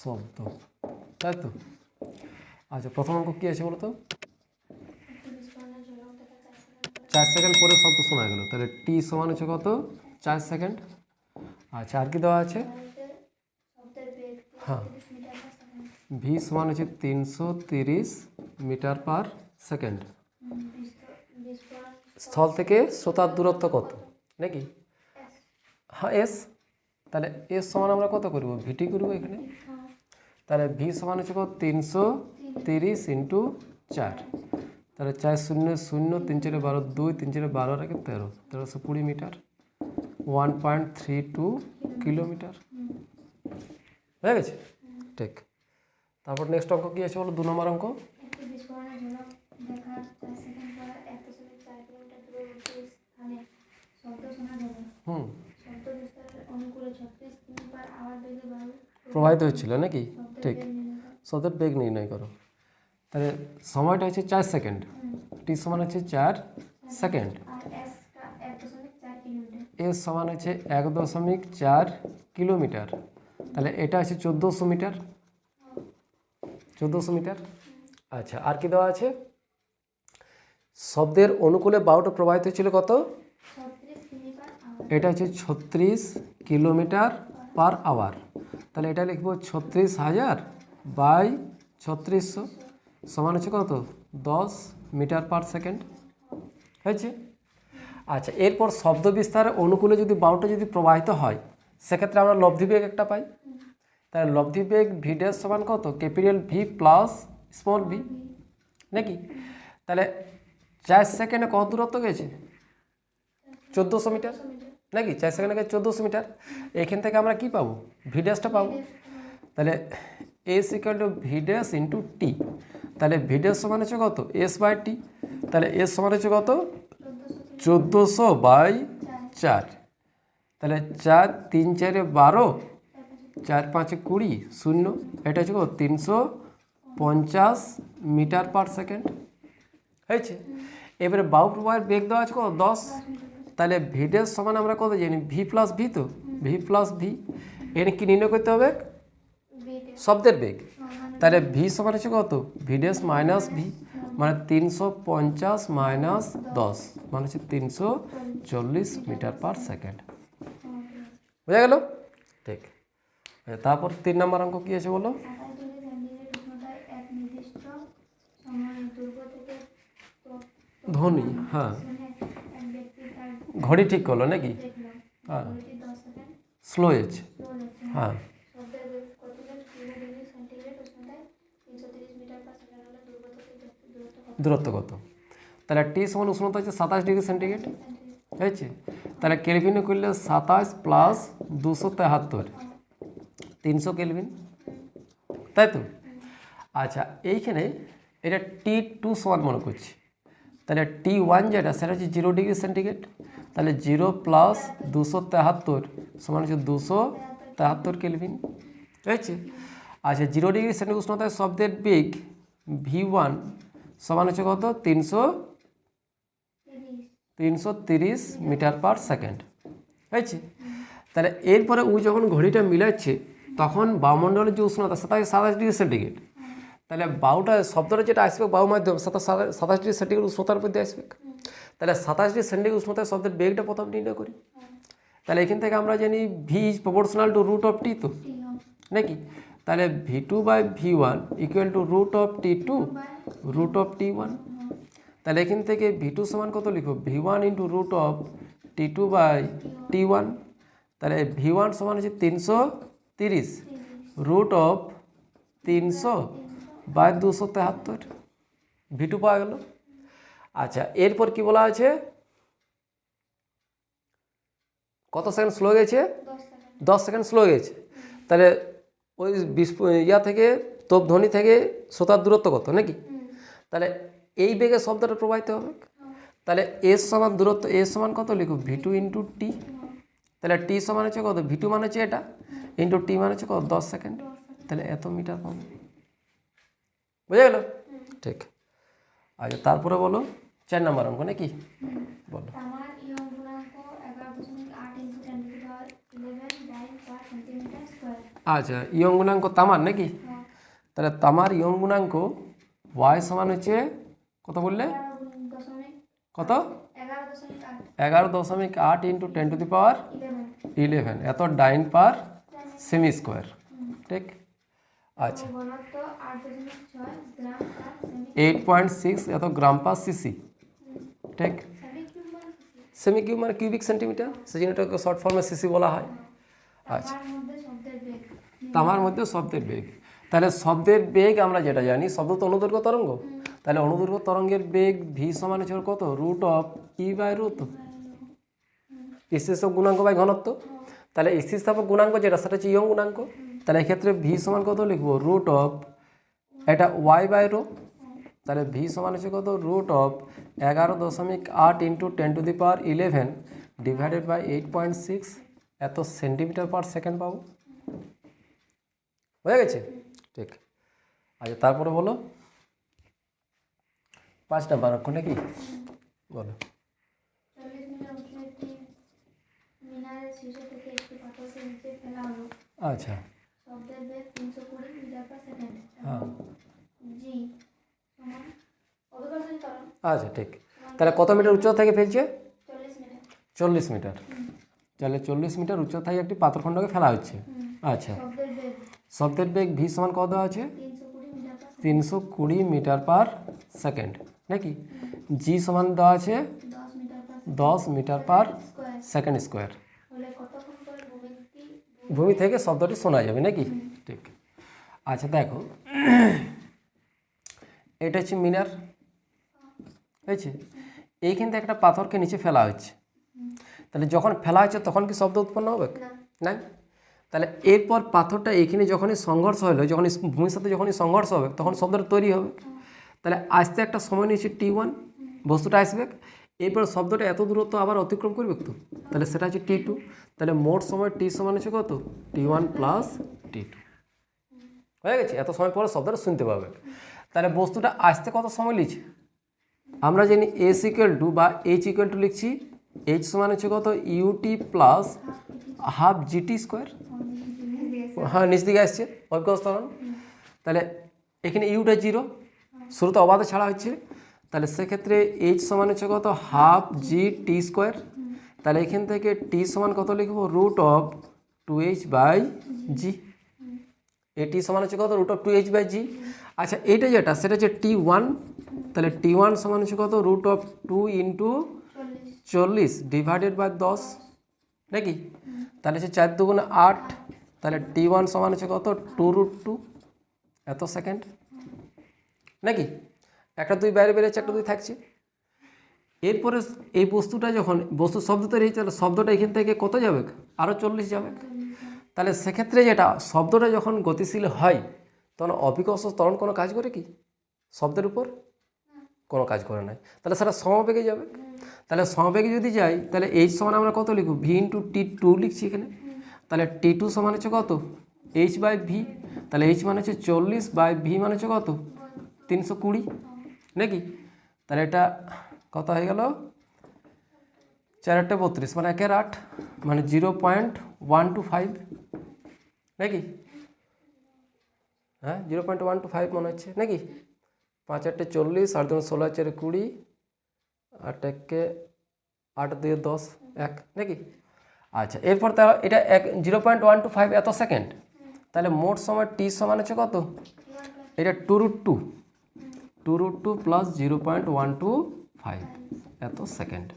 শব্দ, তাই তো? আচ্ছা, প্রথম অঙ্ক কী আছে বলো তো? 4 সেকেন্ড পরে শব্দ শোনা গেল, তাহলে টি সমান হচ্ছে কত? 4 সেকেন্ড। আচ্ছা, আর কি দেওয়া আছে? হ্যাঁ, ভি সমান হচ্ছে 330 মিটার পার সেকেন্ড। স্থল থেকে শ্রোতার দূরত্ব কত নাকি? হ্যাঁ, এস। তাহলে এস সমান আমরা কত করব? ভিটি করব এখানে। তাহলে ভি সমান হচ্ছে কত? 330 ইন্টু 4। তাহলে 4 শূন্য শূন্য, 3 4 12, 2 3 4 12 রাখে 13, 1320 মিটার, 1.32 কিলোমিটার। হয়ে গেছে? ঠিক। তারপর নেক্সট অঙ্ক কী আছে বলো? 2 নম্বর অঙ্ক। প্রবাহিত হচ্ছিল নাকি? ঠিক। শব্দের বেগ নির্ণয় করো। তাহলে সময়টা হচ্ছে 4 সেকেন্ড, টি সমান হচ্ছে 4 সেকেন্ড, এস সমান হচ্ছে 1.4 কিলোমিটার। তাহলে এটা আছে 1400 মিটার, 1400 মিটার। আচ্ছা, আর কি দেওয়া আছে? শব্দের অনুকূলে বায়ুটা প্রবাহিত ছিল কত? এটা হচ্ছে 36 কিলোমিটার পার আওয়ার। তাহলে এটা লিখবো 36,000 বাই 3600 সমান হচ্ছে কত? 10 মিটার পার সেকেন্ড। হয়েছে? আচ্ছা, এরপর শব্দ বিস্তারের অনুকূলে যদি বায়ুটা যদি প্রবাহিত হয়, সেক্ষেত্রে আমরা লব্ধি বেগ একটা পাই। তাহলে লব্ধি বেগ ভি ড্যাশ সমান কত? Capital V plus small V নাকি? তাহলে 4 সেকেন্ডে কত দূরত্ব গেছে? 1400 মিটার নাকি? 4 সেকেন্ডে গেছে 1400 মিটার। এখান থেকে আমরা কি পাবো? ভি ড্যাশটা পাবো। তাহলে S equal to V dash into T. তাহলে ভি ড্যাশ সমান হচ্ছে কত? S by T. তাহলে এস সমান হচ্ছে কত? 1400 বাই 4। তাহলে 4 3 4 12, 4 5 20, 0। এটা হচ্ছে কত? 350 মিটার পার সেকেন্ড। হয়েছে? এবারে বায়ু প্রবাহের বেগ দেওয়া আছে কত? 10। তাহলে ভি ড্যাশ সমান আমরা কত জানি? ভি প্লাস ভি, তো ভি প্লাস ভি। এখানে কি নির্ণয় করতে হবে? শব্দের বেগ। তাহলে ভি সমান হচ্ছে কত? ভি ড্যাশ মাইনাস ভি, মানে 350 মাইনাস 10 মানে হচ্ছে 340 মিটার পার সেকেন্ড। বোঝা গেল? ঠিক। তারপর 3 নম্বর অঙ্ক কি আছে বলো? ধ্বনি, হ্যাঁ, ঘড়ি ঠিক করলো নাকি? হ্যাঁ, স্লো হয়েছে। হ্যাঁ, দূরত্ব কত? তাহলে টি সমান উষ্ণতা হচ্ছে 27 ডিগ্রি সেন্টিগ্রেড। হয়েছে? তাহলে কেলভিনে করলে 27 প্লাস 273, 300 কেলভিন, তাই তো? আচ্ছা, এইখানে এটা T2 সমান মনে করছি। তাহলে T1 যেটা, সেটা হচ্ছে 0 ডিগ্রি সেন্টিগ্রেড। তাহলে 0 প্লাস 273 সমান হচ্ছে 273 কেলভিন। হয়েছে? আচ্ছা, 0 ডিগ্রি সেন্টিগ্রেড উষ্ণতায় শব্দের বেগ V1 সমান হচ্ছে কত? 330 মিটার পার সেকেন্ড। হয়েছে? তাহলে এরপরে ও যখন ঘড়িটা মিলাচ্ছে, তখন বায়ুমণ্ডলের যে উষ্ণতা সেটা 27 ডিগ্রি সেন্টিগ্রেড। তাহলে বায়ুটা শব্দটা যেটা আসবে বায়ু মাধ্যম, সেটা 27 ডিগ্রি সেন্টিগ্রেড উষ্ণতার মধ্যে আসবে। তাহলে 27 ডিগ্রি সেন্টিগ্রেড উষ্ণতায় শব্দের বেগটা প্রথম নির্ণয় করি। তাহলে এখান থেকে আমরা জানি V is proportional to root of T, তো নাকি? তাহলে V2 by V1 equal to root of T2 root of T1। তাহলে এখান থেকে V2 সমান কত লিখো? V1 into root of T2 by T1। তাহলে V1 সমান হচ্ছে 330 রুট অফ 300 বাই 273, V2 পাওয়া গেল। আচ্ছা, এরপর কি বলা আছে? কত সেকেন্ড স্লো গেছে? 10 সেকেন্ড স্লো গেছে। তাহলে ওই ইয়া থেকে তোপধ্বনি থেকে শ্রোতার দূরত্ব কত নাকি? তাহলে এই বেগে শব্দটা প্রবাহিত হবে। তাহলে এস সমান দূরত্ব, এস সমান কত লিখো? V2 into T. তাহলে টি সমান হচ্ছে কত? V2 মানে হচ্ছে এটা, ইন্টু টি মানে হচ্ছে কত? 10 সেকেন্ড। তাহলে এত মিটার পাবো। বুঝা গেল? ঠিক। আচ্ছা, তারপরে বলো 4 নম্বর অঙ্ক নাকি? বলো। Centimetre square. আচ্ছা ইয়ং গুণাঙ্ক তামার নাকি? তাহলে তামার ইয়ং গুণাঙ্ক ওয়াই সমান হচ্ছে কত বললে? 11.8 কত? 11.8 ইন্টু 10⁻11 এত ডাইন পার সেমি স্কোয়ার, ঠিক? আচ্ছা ঘনত্ব 8.6 গ্রাম পার সেমি 8.6 এত গ্রাম পার সিসি, ঠিক? সেমি কিউব মানে সেমি কিউব মানে কিউবিক সেন্টিমিটার, সেই জন্য এটাকে শর্ট ফর্মে সিসি বলা হয়। আচ্ছা তার মধ্যে শব্দের বেগ। তামার মধ্যে শব্দের বেগ, তাহলে শব্দের বেগ আমরা যেটা জানি শব্দ তো অনুদৈর্ঘ্য তরঙ্গ, তাহলে অনুদৈর্ঘ্য তরঙ্গের বেগ ভি সমান হচ্ছে কত? Root of E by root স্থিতিস্থাপক গুণাঙ্ক বাই ঘনত্ব। তাহলে স্থিতিস্থাপক গুণাঙ্ক যেটা সেটা হচ্ছে ইয়ং গুণাঙ্ক, তাহলে এক্ষেত্রে ভি সমান কত লিখবো? রুট অফ এটা ওয়াই বাই রো, তাহলে ভি সমান হচ্ছে কত? Root of 11.8 into 10⁻11 divided by 8.6 এত সেন্টিমিটার পার সেকেন্ড পাবো। হয়ে গেছে, ঠিক? আচ্ছা তারপরে বলো 5 নাম্বার অঙ্ক নাকি? বলো। 40 মিটার উঁচু একটি মিনারের শীর্ষ থেকে একটি পাথরকে নিচে ফেলা হলো। আচ্ছা শব্দের বেগ 320 মিটার পার সেকেন্ড। হ্যাঁ জি সমান অভিকর্ষণ ত্বরণ আচ্ছা ঠিক। তাহলে কত মিটার উচ্চতা থেকে ফেলছে? 40 মিটার। 40 মিটার। তাহলে 40 মিটার উচ্চতা থেকে একটি পাথরখণ্ডকে ফেলা হচ্ছে। আচ্ছা শব্দের বেগ শব্দের বেগ ভি সমান কত দেওয়া আছে? 320 metre 320 metre per per second নাকি? জি সমান দেওয়া আছে 10 metre per 10 metre per square. Second square. হলে কতক্ষণ পরে ভূমিটি ভূমি থেকে শব্দটি শোনা যাবে নাকি? ঠিক। আচ্ছা দেখো এটা হচ্ছে মিনার, হয়েছে? এইখান থেকে একটা পাথরকে নিচে ফেলা হচ্ছে, তাহলে যখন ফেলা হচ্ছে তখন কি শব্দ উৎপন্ন হবে? নাই। তাহলে এরপর পাথরটা এখানে যখনই সংঘর্ষ হলো, যখনই ভূমির সাথে যখনই সংঘর্ষ হবে তখন শব্দটা তৈরি হবে। তাহলে আসতে একটা সময় নিয়েছে T1, বস্তুটা আসবে, এরপর শব্দটা এত দূরত্ব আবার অতিক্রম করবে তো, তাহলে সেটা হচ্ছে T2। তাহলে মোট সময় T সমান হচ্ছে কত? T1 plus T2। হয়ে গেছে? এত সময় পরে শব্দটা শুনতে পাবে। তাহলে বস্তুটা আসতে কত সময় লিখছে? আমরা জানি এস ইকুয়াল টু বা এইচ ইকুয়াল টু লিখছি, এইচ সমান হচ্ছে কত? U t plus half g t square. হ্যাঁ নিচ দিকে আসছে অভিকর্ষ ত্বরণ। তাহলে এখানে ইউটা 0, শুরুতে অবাধে ছাড়া হচ্ছে, তাহলে সেক্ষেত্রে এইচ সমান হচ্ছে কত? হাফ জি টি স্কোয়ার। তাহলে এখান থেকে টি সমান কত লিখবো? রুট অফ 2h বাই জি। এটি সমান হচ্ছে কত? রুট অফ 2h বাই জি। আচ্ছা এইটা যেটা সেটা হচ্ছে T1, তাহলে T1 সমান হচ্ছে কত? Root of 2 into 40 divided by 10 নাকি? তাহলে হচ্ছে 4 দুগুণে 8, তাহলে T1 সমান হচ্ছে কত? 2√2 এত সেকেন্ড নাকি? একটা 2 বাইরে বেরিয়েছে, একটা 2 থাকছে। এরপরে এই বস্তুটা যখন বস্তু শব্দ তৈরি হয়েছে, তাহলে শব্দটা এখান থেকে কত যাবে? আরও 40 যাবে। তাহলে সেক্ষেত্রে যেটা শব্দটা যখন গতিশীল হয় তখন অভিকর্ষ ত্বরণ কোনো কাজ করে কি শব্দের উপর? কোনো কাজ করে নাই। তাহলে সেটা সমবেগে যাবে। তাহলে সমবেগে যদি যাই তাহলে এইচ সমান আমরা কত লিখব? ভি ইন্টু T2 লিখছি এখানে। তাহলে T2 সমান হচ্ছে কত? H by V. তাহলে এইচ মানে হচ্ছে 40 বাই ভি মানে হচ্ছে কত? 320 নাকি? তাহলে এটা কত হয়ে গেল? 4×8 = 32 মানে 1/8 মানে 0.125 নাকি? হ্যাঁ 0.125 মনে হচ্ছে নাকি? 5×8 = 40, 8×2 = 16, 4×4 = 20, 8×1 = 10 1 নাকি? আচ্ছা এরপর তা এটা 0.125 এত সেকেন্ড। তাহলে মোট সময় টি সমান হচ্ছে কত? এটা 2√2 প্লাস 0.125 এত সেকেন্ড।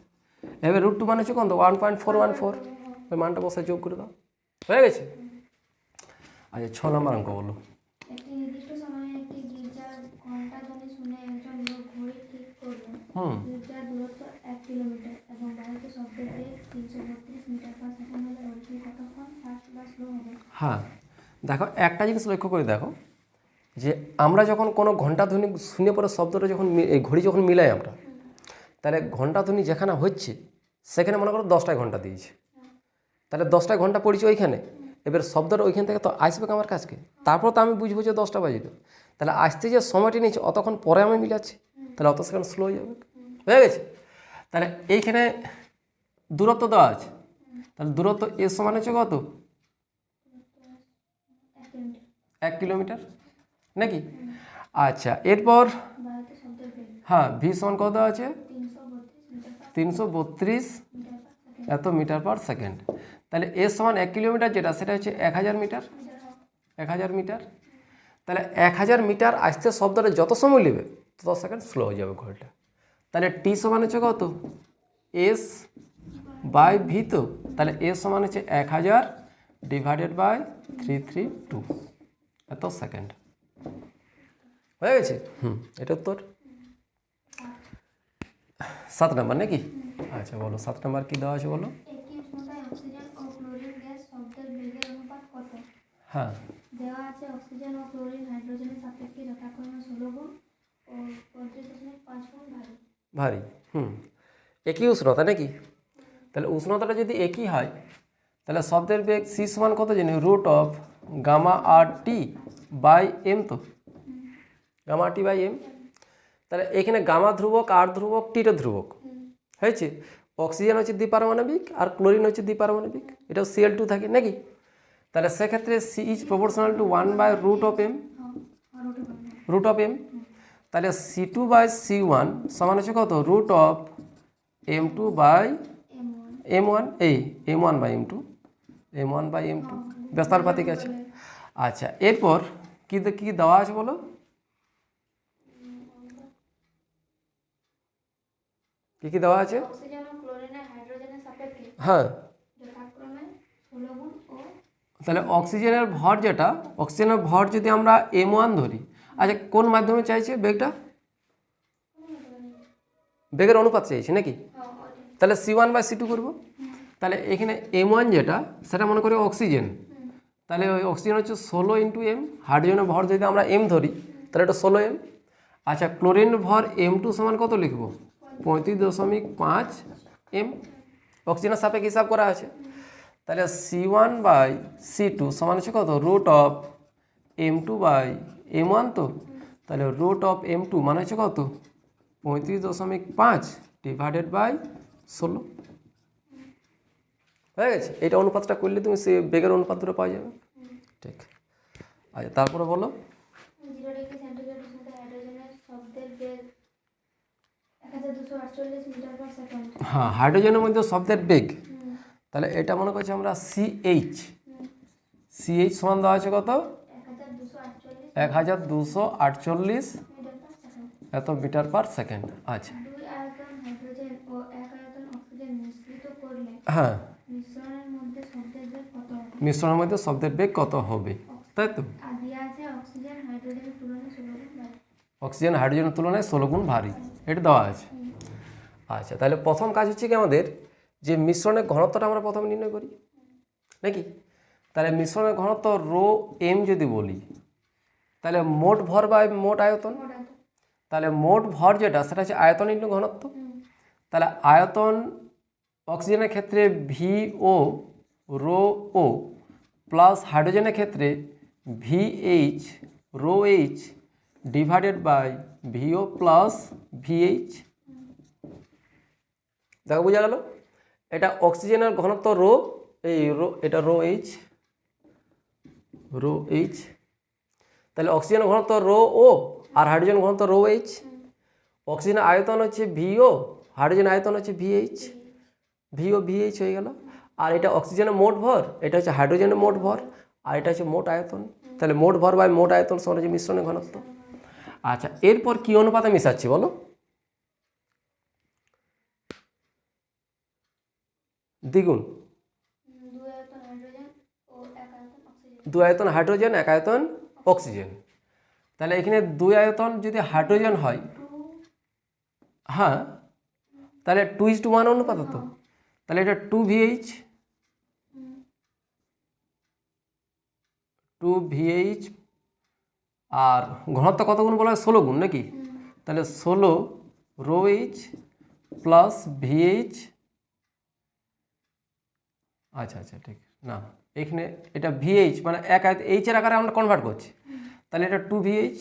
এবার √2 মানে হচ্ছে কত? 1.414। ওই মানটা বসে যোগ করে দাও, হয়ে গেছে? আচ্ছা 6 নম্বর অঙ্ক বলো। একটি নির্দিষ্ট সময়ে একটি গির্জার ঘন্টা ধ্বনি শুনে একজন লোক ঘড়ি ঠিক করলেন। গির্জার দূরত্ব 1 কিলোমিটার এবং বাড়িতে শব্দের বেগ 332 মিটার পার সেকেন্ড হলে ঘড়িটি কতক্ষণ ফাস্ট বা স্লো হবে? হ্যাঁ দেখো একটা জিনিস লক্ষ্য করে দেখো যে আমরা যখন কোনো ঘন্টা ধ্বনি শুনে পরে শব্দটা যখন এই ঘড়ি যখন মিলাই আমরা, তাহলে ঘন্টা ধ্বনি যেখানে হচ্ছে সেখানে মনে করো 10টায় ঘন্টা দিয়েছে, তাহলে 10টায় ঘন্টা পড়েছে ওইখানে। এবার শব্দটা ওইখান থেকে তো আসবে আমার কাছকে, তারপর তো আমি বুঝবো যে 10টা বাজিল। তাহলে আসতে যে সময়টি নিয়েছে অতক্ষণ পরে আমি মিলাচ্ছি, তাহলে অত সেকেন্ড স্লো হয়ে যাবে। হয়ে গেছে? তাহলে এইখানে দূরত্ব দেওয়া আছে, তাহলে দূরত্ব এর সমান হচ্ছে কত? কিলোমিটার। 1 কিলোমিটার নাকি? আচ্ছা, এরপর বায়ুতে শব্দের বেগ হ্যাঁ ভি সমান কত দেওয়া আছে? 332 332 মিটার পার এত মিটার পার সেকেন্ড। সেকেন্ড। তাহলে এর সমান 1 কিলোমিটার যেটা সেটা হচ্ছে 1000 মিটার। মিটার হোক। 1000 মিটার। তাহলে 1000 মিটার আসতে শব্দটা যত সময় নেবে তত সেকেন্ড স্লো হয়ে যাবে ঘড়িটা। তাহলে টি সমান হচ্ছে কত? S by V. তো তাহলে এস সমান হচ্ছে 1000 ডিভাইডেড বাই 332 এত সেকেন্ড। হয়ে গেছে? এটা উত্তর 7 নম্বর নাকি? আচ্ছা বলো 7 নম্বর কি দেওয়া আছে বলো। একই উষ্ণতায় অক্সিজেন ও ক্লোরিন গ্যাস শব্দের বেগের অনুপাত কত? হ্যাঁ দেওয়া আছে অক্সিজেন ও ক্লোরিন হাইড্রোজেনের সাপেক্ষে যথাক্রমে 16 গুণ ও 35.5 গুণ ভারী। ভারী। একই উষ্ণতা নাকি? তাহলে উষ্ণতাটা যদি একই হয় তাহলে শব্দের বেগ সি সমান কত জানি? Root of gamma R T by M. তো গামা টি বাই এম। তাহলে এখানে গামা ধ্রুবক, আর ধ্রুবক, টিটা ধ্রুবক হয়েছে। অক্সিজেন হচ্ছে দ্বিপারমাণবিক আর ক্লোরিন হচ্ছে দ্বিপারমাণবিক, এটাও Cl2 থাকে নাকি? তাহলে সেক্ষেত্রে C is proportional to 1 by root of M. Root of M. তাহলে C2 বাই C1 সমান হচ্ছে কত? Root of M2 by M1। এই M1 by M2, M1 by M2 ব্যস্তানুপাতিক আছে। আচ্ছা এরপর কি কি দেওয়া আছে বলো। কি কি দেওয়া আছে? অক্সিজেন ও ক্লোরিনের হাইড্রোজেনের সাপেক্ষে হ্যাঁ যথাক্রমে 16 গুণ ও তাহলে অক্সিজেনের ভর যেটা, অক্সিজেনের ভর যদি আমরা M1 ধরি, আচ্ছা কোন মাধ্যমে চাইছে বেগটা? বেগের অনুপাত চাইছে নাকি? তাহলে C1 বাই C2 করবো। তাহলে এখানে M1 যেটা সেটা মনে করি অক্সিজেন, তাহলে ওই অক্সিজেন হচ্ছে 16 ইন্টু এম। হাইড্রোজেনের ভর যদি আমরা এম ধরি তাহলে এটা 16 এম। আচ্ছা ক্লোরিন ভর M2 সমান কত লিখবো? 35.5 এম। অক্সিজেনের সাপেক্ষে হিসাব করা আছে। তাহলে C1 বাই C2 সমান হচ্ছে কত? Root of M2 by M1। তো তাহলে রুট অফ M2 মানে হচ্ছে কত? 35.5 ডিভাইডেড বাই 16 হয়ে গেছে। এটা অনুপাতটা করলে তুমি সে বেগের অনুপাত দুটো পাওয়া যাবে। ঠিক। আচ্ছা তারপরে বলো। 0 ডিগ্রি সেন্টিগ্রেড উষ্ণতায় হাইড্রোজেনের শব্দের বেগ 1248 মিটার পার সেকেন্ড। হ্যাঁ হাইড্রোজেনের মধ্যে শব্দের বেগ, তাহলে এটা মনে করছি আমরা CH। CH সমান দেওয়া আছে কত? 1248 মিটার পার সেকেন্ড। এত মিটার পার সেকেন্ড। আচ্ছা দুই আয়তন হাইড্রোজেন ও এক আয়তন অক্সিজেন মিশ্রিত করলে হ্যাঁ মিশ্রণের মধ্যে শব্দের বেগ কত হবে? মিশ্রণের মধ্যে শব্দের বেগ কত হবে, তাই তো? আর দেওয়া আছে অক্সিজেন হাইড্রোজেনের তুলনায় 16 গুণ ভারী। অক্সিজেন হাইড্রোজেনের তুলনায় 16 গুণ ভারী, এটা দেওয়া আছে। আচ্ছা তাহলে প্রথম কাজ হচ্ছে কি আমাদের, যে মিশ্রণের ঘনত্বটা আমরা প্রথমে নির্ণয় করি নাকি? তাহলে মিশ্রণের ঘনত্ব রো এম যদি বলি, তাহলে মোট ভর বাই মোট আয়তন। মোট আয়তন। তাহলে মোট ভর যেটা সেটা হচ্ছে আয়তন ইন্টু ঘনত্ব। তাহলে আয়তন অক্সিজেনের ক্ষেত্রে VO রো ও প্লাস হাইড্রোজেনের ক্ষেত্রে VH rho H divided by VO plus VH। দেখো বোঝা গেল? এটা অক্সিজেনের ঘনত্ব রো, এই রো, এটা রো এইচ, রো এইচ। তাহলে অক্সিজেনের ঘনত্ব রো ও আর হাইড্রোজেন ঘনত্ব রো এইচ। অক্সিজেনের আয়তন হচ্ছে VO, হাইড্রোজেন আয়তন হচ্ছে VH, VO VH হয়ে গেল। আর এটা অক্সিজেনের মোট ভর, এটা হচ্ছে হাইড্রোজেনের মোট ভর, আর এটা হচ্ছে মোট আয়তন। তাহলে মোট ভর বাই মোট আয়তন সমান হচ্ছে মিশ্রণের ঘনত্ব। আচ্ছা এরপর কি অনুপাতে মিশাচ্ছি বলো? দ্বিগুণ। দুই আয়তন হাইড্রোজেন ও এক আয়তন অক্সিজেন। 2 আয়তন হাইড্রোজেন 1 আয়তন অক্সিজেন। তাহলে এখানে 2 আয়তন যদি হাইড্রোজেন হয়, হ্যাঁ তাহলে 2:1 অনুপাত তো। তাহলে এটা 2VH, 2VH আর ঘনত্ব কত গুণ বলা হয়? 16 গুণ নাকি? তাহলে 16 রো এইচ প্লাস VH। আচ্ছা আচ্ছা ঠিক না, এখানে এটা VH মানে এক আয়ত এইচের আকারে আমরা কনভার্ট করছি। তাহলে এটা 2VH,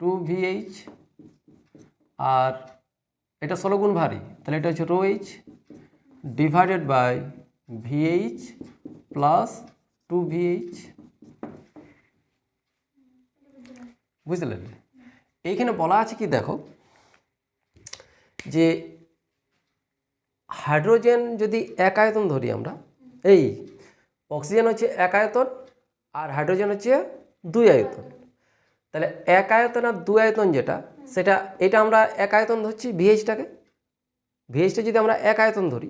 2VH আর এটা 16 গুণ ভারী, তাহলে এটা হচ্ছে rho H divided by VH plus 2VH, বুঝলেন? এইখানে বলা আছে কি দেখো, যে হাইড্রোজেন যদি এক আয়তন ধরি আমরা, এই অক্সিজেন হচ্ছে এক আয়তন আর হাইড্রোজেন হচ্ছে দুই আয়তন, তাহলে এক আয়তন আর দুই আয়তন যেটা, সেটা এটা আমরা এক আয়তন ধরছি ভিএইচটাকে, ভিএইচটা যদি আমরা এক আয়তন ধরি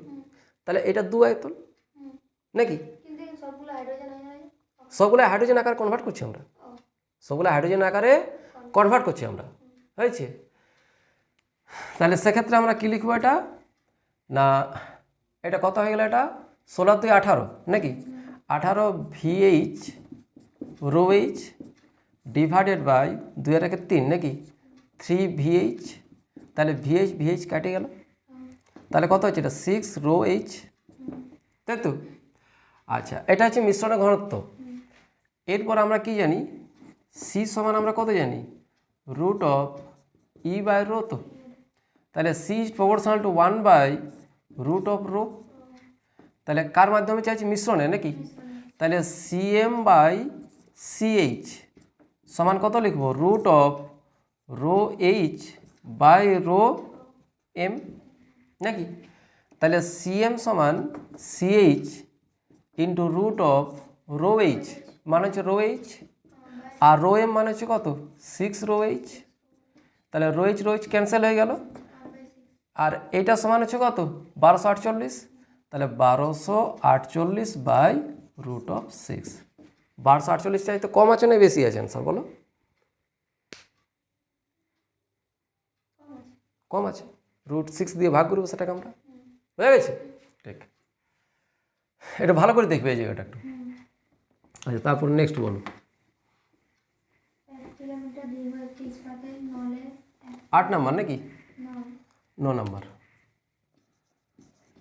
তাহলে এটা দু আয়তন নাকি? সবগুলো হাইড্রোজেন আকারে কনভার্ট করছি আমরা, সবগুলো হাইড্রোজেন আকারে কনভার্ট করছি আমরা, হয়েছে? তাহলে সেক্ষেত্রে আমরা কী লিখবো এটা না, এটা কত হয়ে গেল, এটা 16 2 18 নাকি? 18 VH rho H divided by 2 আর 1 3 নাকি? 3 VH, তাহলে VH কাটে গেল, তাহলে কত হচ্ছে এটা 6 রো এইচ, তাই তো? আচ্ছা, এটা হচ্ছে মিশ্রণের ঘনত্ব। এরপর আমরা কি জানি, সি সমান আমরা কত জানি, root of E by rho, তো তাহলে C is proportional to 1 by root of rho, তাহলে কার মাধ্যমে চাইছি, মিশ্রণে নাকি? তাহলে সিএম বাই সিএইচ সমান কত লিখবো, root of rho H by rho M নাকি? তাহলে সিএম সমান C H into root of rho H মানে হচ্ছে রো এইচ, আর রো এম মানে হচ্ছে কত, 6 রো এইচ, তাহলে রো এইচ ক্যান্সেল হয়ে গেল, আর এটা সমান হচ্ছে কত, 1248, তাহলে 1248 বাই রুট অফ 6। 1248 চাইতে কম আছে না বেশি আছে অ্যান্সার বলো? কম আছে, রুট 6 দিয়ে ভাগ করবো সেটাকে আমরা, বুঝে গেছে? ঠিক, এটা ভালো করে দেখবে এই জায়গাটা একটু। আচ্ছা, তারপর নেক্সট বলো। 8 নাম্বার নাকি? 9 নাম্বার।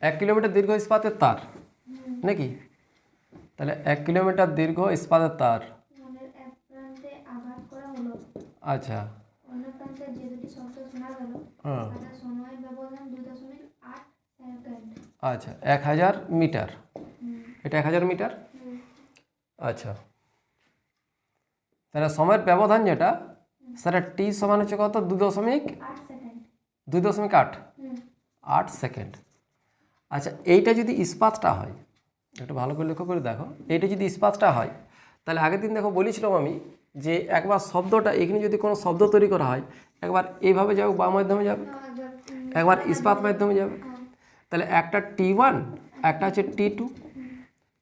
1 কিলোমিটার দীর্ঘ ইস্পাতের তার নাকি? তাহলে 1 কিলোমিটার দীর্ঘ ইস্পাতের তার, আচ্ছা, হ্যাঁ, আচ্ছা 1000 মিটার, এটা 1000 মিটার। আচ্ছা, তাহলে সময়ের ব্যবধান যেটা, সেটা টি সমান হচ্ছে কত, 2.8 সেকেন্ড। আচ্ছা, এইটা যদি ইস্পাতটা হয়, একটু ভালো করে লক্ষ্য করে দেখো, এইটা যদি ইস্পাতটা হয়, তাহলে আগের দিন দেখো বলেছিলাম আমি যে একবার শব্দটা এখানে যদি কোনো শব্দ তৈরি করা হয়, একবার এইভাবে যাবে বা মাধ্যমে যাবে, একবার ইস্পাত মাধ্যমে যাবে, তাহলে একটা T1 একটা হচ্ছে T2,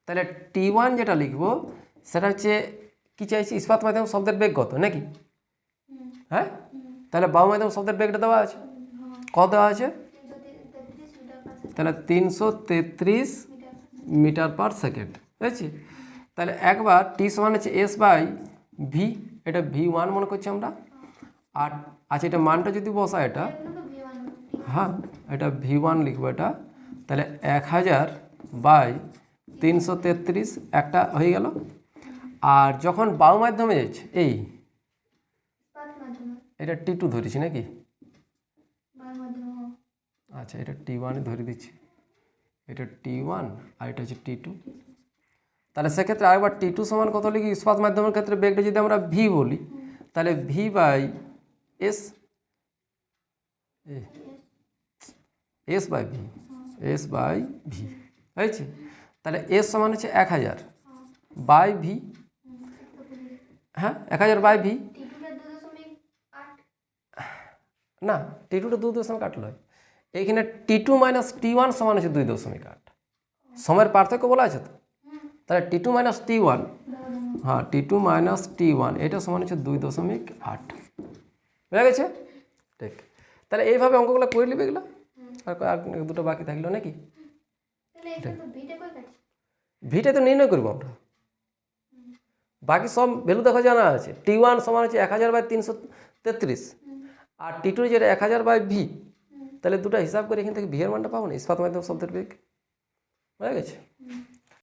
তাহলে T1 যেটা লিখবো সেটা হচ্ছে কি চাইছি, ইস্পাত মাধ্যম শব্দের বেগ কত নাকি? হ্যাঁ, তাহলে বায়ু মাধ্যম শব্দের বেগটা দেওয়া আছে, কত দেওয়া আছে, তাহলে 333 মিটার পার সেকেন্ড, বুঝেছি? তাহলে একবার টি সমান হচ্ছে এস বাই ভি, এটা V1 মনে করছি আমরা, আর আচ্ছা এটা মানটা যদি বসা, এটা হ্যাঁ, এটা V1 লিখবো এটা, তাহলে 1000 বাই 333 একটা হয়ে গেল। আর যখন বায়ু মাধ্যমে যাচ্ছে, এই এটা T2 ধরেছি নাকি? আচ্ছা, এটা T1 ধরে দিচ্ছি, এটা T1 আর এটা হচ্ছে T2। তাহলে সেক্ষেত্রে আরেকবার T2 সমান কত লিখি, ইস্পাত মাধ্যমের ক্ষেত্রে বেগটা যদি আমরা V বলি, তাহলে V by S, S by V হয়েছে। তাহলে এস সমান হচ্ছে 1000 বাই ভি, হ্যাঁ 1000 বাই ভি, না T2টা 2.8 নয়, এইখানে T2 মাইনাস T1 সমান হচ্ছে 2.8, সময়ের পার্থক্য বলা আছে তো, তাহলে T2 মাইনাস T1, হ্যাঁ T2 মাইনাস T1 এটা সমান হচ্ছে 2.8, বুঝা গেছে? ঠিক, তাহলে এইভাবে অঙ্কগুলো করে নেবে এগুলো, আর দুটো বাকি থাকলো নাকি? ভিটা তো নির্ণয় করবো আমরা, বাকি সব ভ্যালু দেখা জানা আছে। T1 সমান হচ্ছে 1000 বাই 333, আর T2 যেটা 1000 বাই ভি, তাহলে দুটো হিসাব করে এখান থেকে ভি এর মানটা পাবো না, ইস্পাত মাধ্যম শব্দের বেগ, বুঝা গেছে?